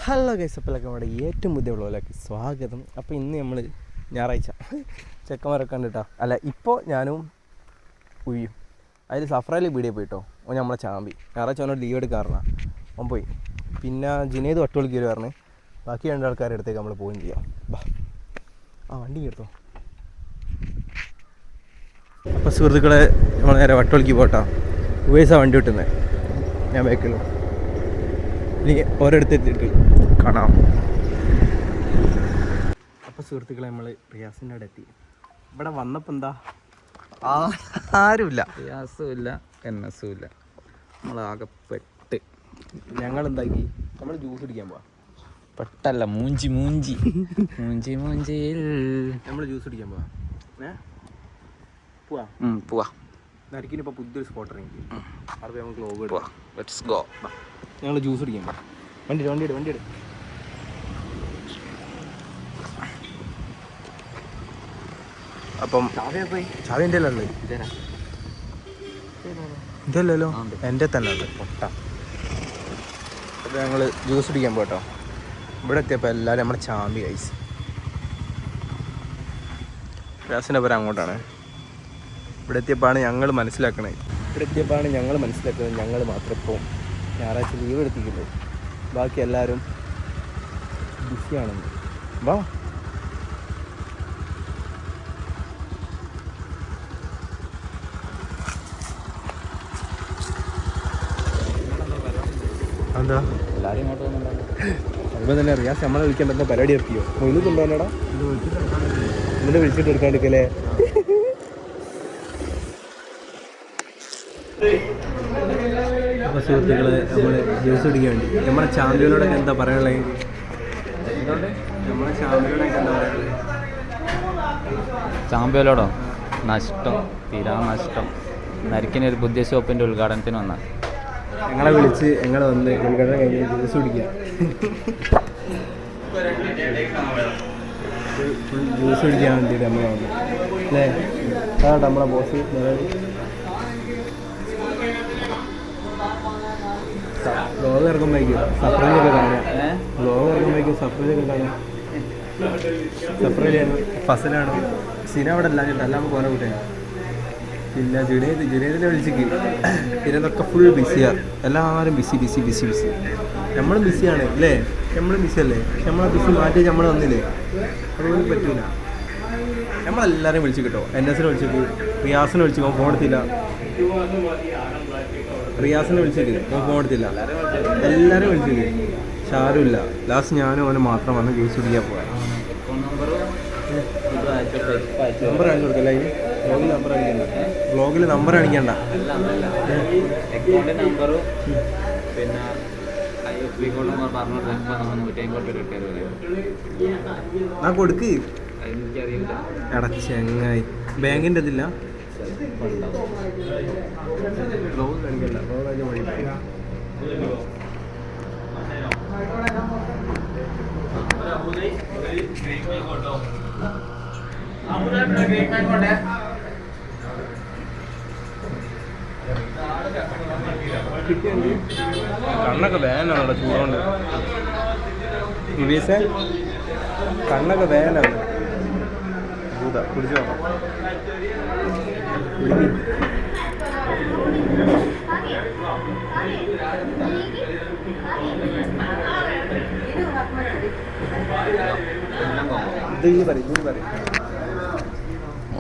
Hello guys, അപ്പോഴൊക്കെ നമ്മുടെ ഏറ്റവും പുതിയ വ്ളോഗിലേക്ക് സ്വാഗതം. അപ്പോൾ ഇന്ന് നമ്മൾ ഞായറാഴ്ച ചെക്കന്മാരൊക്കെ കണ്ടിട്ടോ. അല്ല, ഇപ്പോൾ ഞാനും ഉയ്യും അതിൽ സഫറയിൽ വീഡിയോ പോയിട്ടോ. ഓൻ നമ്മളെ ചാമ്പി ഞായറാഴ്ച അവനോട് ലീവ് എടുക്കാറുണ്ട്. അവൻ പോയി. പിന്നെ ജിനേത് ഒറ്റവളിക്ക് വരും പറഞ്ഞ് ബാക്കി രണ്ടാൾക്കാരുടെ അടുത്തേക്ക് നമ്മൾ പോവുകയും ചെയ്യാം. ബാ, ആ വണ്ടി എടുത്തോ. അപ്പോൾ സുഹൃത്തുക്കളെ, നമ്മൾ നേരെ വട്ടവളിക്ക് പോട്ടോ. ഉവേസാണ് വണ്ടി വിട്ടുന്നത്, ഞാൻ ബാക്കിലോ. ഇനി ഓരോരുത്തെത്തിയിട്ട് കാണാം. അപ്പോൾ സുഹൃത്തുക്കളെ, നമ്മൾ റിയാസിൻ്റെ അവിടെ എത്തി. ഇവിടെ വന്നപ്പോൾ എന്താ ആരുമില്ല, റിയാസും ഇല്ല, എൻഎസും ഇല്ല. നമ്മളാകെ പെട്ട്. ഞങ്ങളെന്താക്കി, നമ്മൾ ജ്യൂസ് കുടിക്കാൻ പോവാം. പെട്ടല്ല, മൂഞ്ചി മൂഞ്ചി മൂഞ്ചി മൂഞ്ചിയിൽ നമ്മൾ ജ്യൂസ് കുടിക്കാൻ പോവാം. പോവാ പോവാ. നരിക്കിനിപ്പോൾ പുതിയൊരു സ്പോട്ട് ഇറങ്ങി, അവിടെ നമുക്ക് വ്ലോഗ് പോവാ. Let's go. ഞങ്ങൾ ജ്യൂസ് കുടിക്കാൻ പോവാം. വണ്ടി എടു. അപ്പം ചാവി എൻ്റെ അല്ലേ ഉള്ളത്? ഇതല്ലല്ലോ, എൻ്റെ തന്നെ ഉള്ളത് പൊട്ട. അപ്പോൾ ഞങ്ങൾ ജ്യൂസ് കുടിക്കാൻ പോട്ടോ. ഇവിടെ എത്തിയപ്പോൾ എല്ലാവരും നമ്മുടെ ചാമ്പി കഴിച്ച്. ഗ്യാസിൻ്റെ പേര് അങ്ങോട്ടാണ്. ഇവിടെ എത്തിയപ്പോഴാണ് ഞങ്ങൾ മനസ്സിലാക്കണത് ഞങ്ങൾ മാത്രം ഇപ്പോൾ ഞായറാഴ്ച ലീവ് എടുത്തിട്ടുള്ളൂ. ബാക്കി എല്ലാവരും ബിസിയാണെന്ന്. വാ, എന്താ എല്ലാവരും ഇങ്ങോട്ട് വന്നിട്ടുണ്ടല്ലോ. അതുപോലെ തന്നെ റിയാസ് നമ്മളെ വിളിക്കേണ്ട എന്താ പരിപാടി എത്തിയോ? മൊയിലുണ്ടോടാ, എന്നിട്ട് വിളിച്ചിട്ട് എടുക്കാണ്ടിരിക്കല്ലേ? അപ്പോൾ സുഹൃത്തുക്കളെ, നമ്മൾ ജ്യൂസ് കുടിക്കാൻ വേണ്ടി നമ്മളെ ചാമ്പ്യനോടൊക്കെ എന്താ പറയാനുള്ളത്? നമ്മളെ ചാമ്പ്യനോടൊക്കെ എന്താ പറയാനുള്ളത്? ചാമ്പ്യനോടോ നഷ്ടം, തീരാ നഷ്ടം. നരിക്കിനൊരു പുതിയ ഷോപ്പിൻ്റെ ഉദ്ഘാടനത്തിന് വന്നാൽ ഞങ്ങളെ വിളിച്ച് ഞങ്ങൾ വന്ന് ഉദ്ഘാടനം കഴിഞ്ഞ് ജ്യൂസ് കുടിക്കുക. ജ്യൂസ് കുടിക്കാൻ വേണ്ടിയിട്ട് നമ്മൾ വന്നു അല്ലേ? അതാ നമ്മളെ ബോസ്. വ്ലോഗ് ഇറങ്ങുമ്പോഴേക്കും സപ്രൈസൊക്കെ കാണാം. സപ്രൈലാണ് ഫസലാണ്. സിന അവിടെ അല്ല, എല്ലാം കുറേ കൂട്ടിയാണ്. പിന്നെ ജുനേദിനെ വിളിച്ചിട്ട് പിന്നെ ഇതൊക്കെ ഫുൾ ബിസിയാണ്. എല്ലാവരും ബിസി. നമ്മളും ബിസിയാണ് അല്ലേ? നമ്മളും ബിസി അല്ലേ? പക്ഷെ നമ്മളെ ബിസി മാറ്റി നമ്മൾ വന്നില്ലേ? അതുപോലെ പറ്റൂല. നമ്മളെല്ലാവരും വിളിച്ചു കിട്ടോ. എൻഎസിനെ വിളിച്ചിട്ട്, റിയാസിനെ വിളിച്ചു, ഫോൺ എടുത്തില്ല. എല്ലാവരും വിളിച്ചിട്ട് പക്ഷെ ആരുമില്ല. ലാസ്റ്റ് ഞാനും അവന് മാത്രം വന്ന് ജ്യൂസ് കുടിക്കാൻ പോകാം. നമ്പർ കാണിച്ചു കൊടുക്കല്ലേ? വ്ലോഗിൽ നമ്പർ കാണിക്കണ്ട. ഞാൻ കൊടുക്ക്. എടാ ചെങ്ങായി, ബാങ്കിൻ്റെ ഇതില്ല. വ്ലോഗ് കാണിക്കണ്ട, വ്ലോഗ് അതിന് വഴി. കണ്ണൊക്കെ വേനാണ് ചൂടുകൊണ്ട്. ഇവീസേ കണ്ണൊക്കെ വേനാണ്. കുടിച്ചോ?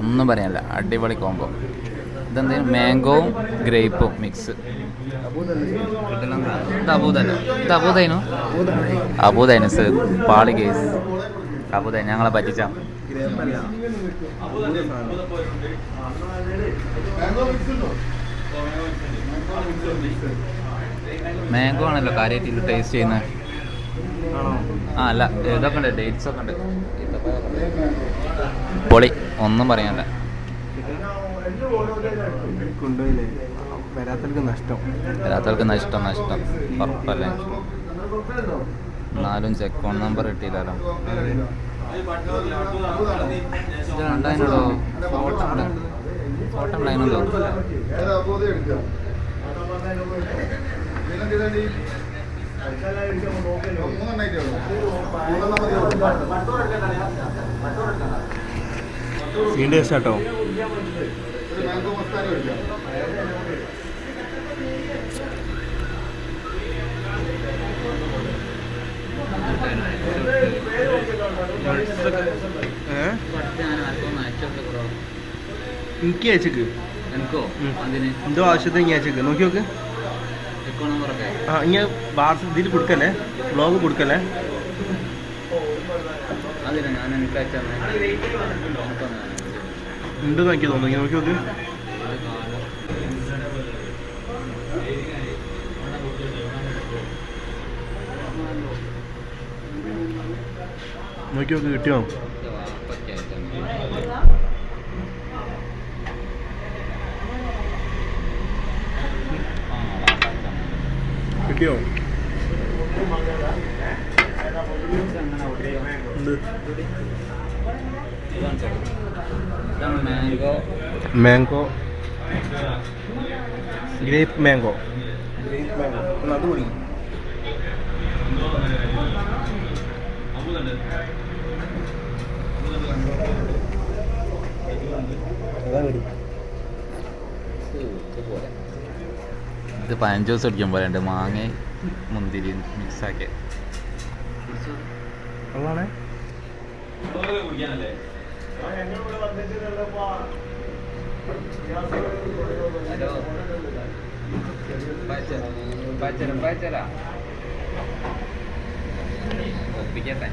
ഒന്നും പറയാനില്ല, അടിപൊളി കോംബോ. ഇതെന്തെങ്കിലും മാംഗോവും ഗ്രേപ്പും മിക്സ്. അബൂദൈനു പാളി കേസ്. അബൂദൈ ഞങ്ങളെ പറ്റിച്ച. മാംഗോ ആണല്ലോ കാര്യമായിട്ട് ടേസ്റ്റ് ചെയ്യുന്നത്. അല്ല, ഇതൊക്കെ ഉണ്ട്, ഡേറ്റ്സ് ഒക്കെ ഉണ്ട്. പൊളി, ഒന്നും പറയാനില്ല. വരാത്തവർക്ക് നഷ്ടം ഉറപ്പല്ലേ? എന്നാലും ചെക്കോൺ നമ്പർ കിട്ടിയില്ലല്ലോ. ഇത് ഉണ്ടായിരുന്നോ? ഫോട്ടോ ഉണ്ടായിരുന്നല്ലോ. സീൻ ടേസ്റ്റ് കേട്ടോ. എനിക്ക് അയച്ചേക്ക് എന്തോ ആവശ്യത്തിന് ഇങ്ങനെ അയച്ചേക്ക് നോക്കി നോക്ക്. ആ ഇങ്ങനെ വാട്സപ്പ് ഇതിൽ കൊടുക്കല്ലേ, വ്ളോഗ് കൊടുക്കല്ലേ. ഉണ്ടെന്ന് എനിക്ക് തോന്നുന്നു. ഇങ്ങനെ നോക്കി നോക്ക്. നോക്കി നോക്ക് കിട്ടിയോ? കിട്ടിയോ? മാംഗോ ഗ്രേപ്പ് മാംഗോ അത് കൂടി. ഇത് 15 ദിവസം അടിക്കാൻ പോലെ ഉണ്ട്. മാങ്ങ മുന്തിരി മിക്സാക്കി. അതാണ് ഒപ്പിക്കട്ടെ.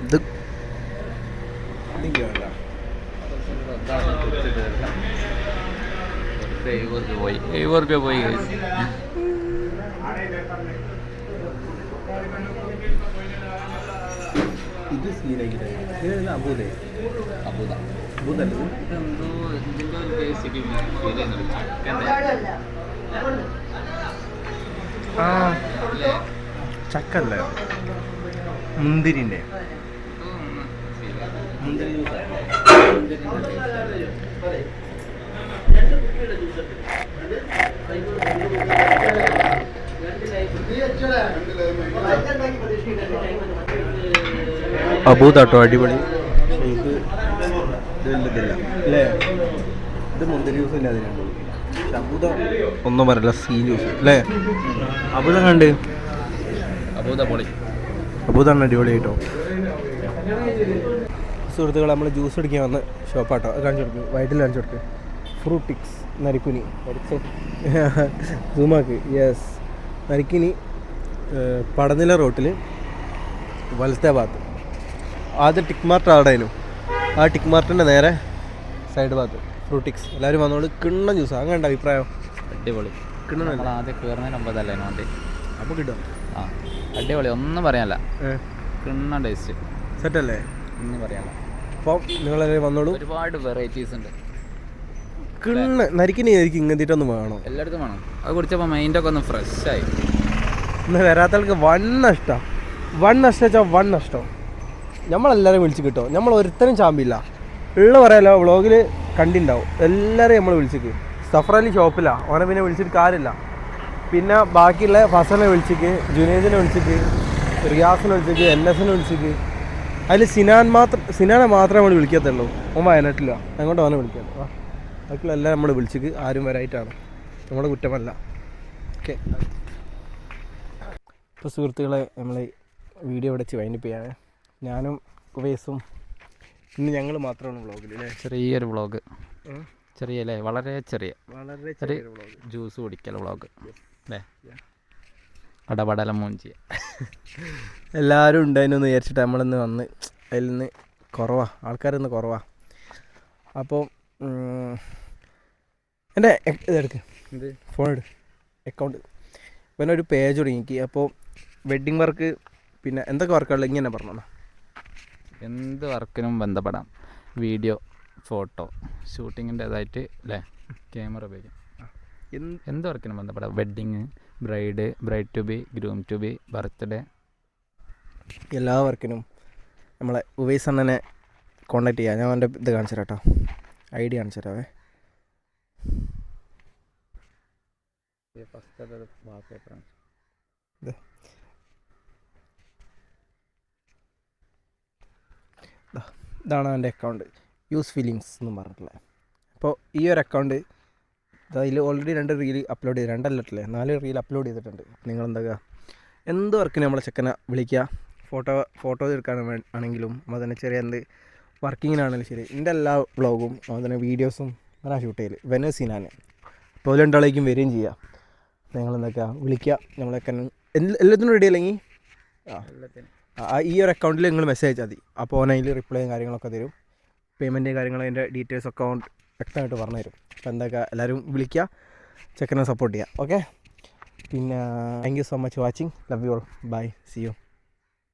ഇത് പോയി 70 രൂപ പോയി. ഇത് സീനായിട്ട് അബൂദേ അബൂദ അബൂദല്ല ഇതെന്തോ ഇതിൻ്റെ ഒരു ബേസിക് ഫീൽ ചെയ്യുന്നുണ്ട്. ആ ചക്കല്ലേ മുന്തിരിൻ്റെ മുന്തിരി അബൂദാട്ടോ അടിപൊളി. ഇത് വലുതില്ല അല്ലേ? ഇത് മുന്തിരി ജ്യൂസ് ഇല്ല അതിനാണ്. അബൂദ ഒന്നും പറയില്ല, സീ ജ്യൂസ് അല്ലേ? അബൂദ കണ്ട് അബൂദ പൊളി. അബൂദാണ് അടിപൊളിയായിട്ടോ. സുഹൃത്തുക്കൾ, നമ്മൾ ജ്യൂസ് അടിക്കാൻ വന്ന ഷോപ്പാട്ടോ. കാണിച്ചു കൊടുക്കും, വയറ്റിൽ കാണിച്ചു കൊടുക്ക്. ഫ്രൂട്ടിക്സ് നരിക്കുനി സൂമാക്ക്. യെസ്, നരിക്കുനി പടനില റോട്ടിൽ വലത്തെ ഭാഗത്ത്. ആദ്യം ടിക്ക് മാർട്ട് ആടായിരുന്നു. ആ ടിക്ക് മാർട്ടിൻ്റെ നേരെ സൈഡ് ഭാഗത്ത് ഫ്രൂട്ടിക്സ്. എല്ലാവരും വന്നോളൂ. കിണ്ണൻ ജ്യൂസ്. അങ്ങനെ ഉണ്ട് അഭിപ്രായം? അടിപൊളി. കിണ്ണനല്ല, ആദ്യം കയറുന്നതിന് മുമ്പതല്ലേ വണ്ടി. അപ്പോൾ കിട്ടും. ആ അടിപൊളി, ഒന്നും പറയാനല്ല. കിണ്ണ ടേസ്റ്റ് സെറ്റല്ലേ? ഒന്നും പറയാനല്ല. അപ്പം നിങ്ങളെല്ലാവരും വന്നോളൂ. ഒരുപാട് വെറൈറ്റീസ് ഉണ്ട്. കിണ്ണ നരിക്കിനായിരിക്കും ഇങ്ങനത്തിട്ടൊന്നും വേണം. എല്ലായിടത്തും വേണം. അത് കുടിച്ചപ്പോൾ മൈൻഡൊക്കെ ഒന്ന് ഫ്രഷായി. ഇന്ന് വരാത്തവർക്ക് വൺ നഷ്ടം. വൺ നഷ്ടം വെച്ചാൽ വൺ നഷ്ടം. നമ്മളെല്ലാവരും വിളിച്ച് കിട്ടും. നമ്മൾ ഒരുത്തനും ചാമ്പില്ല. ഉള്ള പറയാലോ, വ്ളോഗിൽ കണ്ടിണ്ടാവും. എല്ലാവരെയും നമ്മൾ വിളിച്ചിക്ക്. സഫറലി ഷോപ്പിലാണ്. ഓനെ പിന്നെ വിളിച്ചിട്ട് കാര്യമില്ല. പിന്നെ ബാക്കിയുള്ള ഫസലിനെ വിളിച്ചിക്ക്, ജുനൈദിനെ വിളിച്ചിക്ക്, റിയാസിനെ വിളിച്ചിക്ക്, NSനെ വിളിച്ചിക്ക്. അതിൽ സിനാനെ മാത്രമേ നമ്മൾ വിളിക്കത്തുള്ളൂ. ഓൻ വയനാട്ടില്ല. അങ്ങോട്ട് അവനെ വിളിക്കാം. ബാക്കിയുള്ള എല്ലാം നമ്മൾ വിളിച്ചിക്ക്. ആരും വരായിട്ടാണ്, നമ്മുടെ കുറ്റമല്ല. ഓക്കെ. ഇപ്പോൾ സുഹൃത്തുക്കളെ, നമ്മൾ വീഡിയോ ഇവിടെ വെച്ച് വൈൻഡപ്പ് ചെയ്യാണ്. ഞാനും ഉവൈസും ഇന്ന് ഞങ്ങൾ മാത്രമാണ് വ്ളോഗിൽ അല്ലേ? ചെറിയൊരു വ്ളോഗ്. ചെറിയ അല്ലേ? വളരെ ചെറിയ ചെറിയ വ്ളോഗ്. ജ്യൂസ് കുടിക്കൽ വ്ളോഗ് അല്ലേ? അടപടലം മൂഞ്ചി എല്ലാവരും ഉണ്ടായിരുന്നു വിചാരിച്ചിട്ട് നമ്മളിന്ന് വന്ന്. അതിൽ നിന്ന് ആൾക്കാരിന്ന് കുറവാണ്. അപ്പോൾ എൻ്റെ ഇതെടുക്ക്, ഫോൺ എടുക്ക്, അക്കൗണ്ട്. പിന്നെ ഒരു പേജ് തുടങ്ങി. അപ്പോൾ വെഡ്ഡിങ് വർക്ക്, പിന്നെ എന്തൊക്കെ വർക്കുകളിൽ ഇങ്ങനെ പറഞ്ഞോ? എന്ത് വർക്കിനും ബന്ധപ്പെടാം. വീഡിയോ, ഫോട്ടോ, ഷൂട്ടിങ്ങിൻ്റേതായിട്ട് അല്ലേ? ക്യാമറ ഉപയോഗിക്കാം. എന്ത് വർക്കിനും ബന്ധപ്പെടാം. Wedding, bride to be, groom to be, birthday, എല്ലാ വർക്കിനും നമ്മളെ ഉവൈസ് അണ്ണനെ കോൺടാക്ട് ചെയ്യാം. ഞാൻ അവൻ്റെ ഇത് കാണിച്ചു തരാം കേട്ടോ. ID കാണിച്ചു തരാവേ. ഫസ്റ്റ് വാൾപേപ്പറാണ്. ഇതാണ് എൻ്റെ അക്കൗണ്ട്, യൂസ് ഫീലിങ്സ് എന്നും പറഞ്ഞിട്ടുള്ളത്. അപ്പോൾ ഈ ഒരു അക്കൗണ്ട് അതിൽ ഓൾറെഡി 2 റീൽ അപ്ലോഡ് ചെയ്ത് 2 അല്ലട്ടില്ലേ 4 റീൽ അപ്ലോഡ് ചെയ്തിട്ടുണ്ട്. നിങ്ങളെന്താ എന്ത് വർക്കിന് നമ്മളെ ചെക്കനെ വിളിക്കുക, ഫോട്ടോ എടുക്കാൻ ആണെങ്കിലും അതിനെ ചെറിയ എന്ത് വർക്കിങ്ങിനാണെങ്കിലും ശരി, എൻ്റെ എല്ലാ വ്ളോഗും അതിനെ വീഡിയോസും ഞാൻ ഷൂട്ട് ചെയ്യൽ വെനസീനാണ്. അപ്പോൾ 2 ആളേക്കും വരികയും ചെയ്യാം. നിങ്ങളെന്തൊക്കെയാ വിളിക്കുക, നമ്മളൊക്കെ എല്ലാത്തിനും റെഡി അല്ലെങ്കിൽ ഈ ഒരു അക്കൗണ്ടിൽ നിങ്ങൾ മെസ്സേജ് അയച്ചാൽ മതി. അപ്പോൾ അതിൽ റിപ്ലൈയും കാര്യങ്ങളൊക്കെ തരും. പേയ്മെൻറ്റ് കാര്യങ്ങൾ അതിൻ്റെ ഡീറ്റെയിൽസ് ഒക്കെ വ്യക്തമായിട്ട് പറഞ്ഞു തരും. അപ്പോൾ എന്തൊക്കെ എല്ലാവരും വിളിക്കുക, ചെക്കനെ സപ്പോർട്ട് ചെയ്യുക. ഓക്കെ, പിന്നെ thank you so much watching. Love you all. Bye, see U.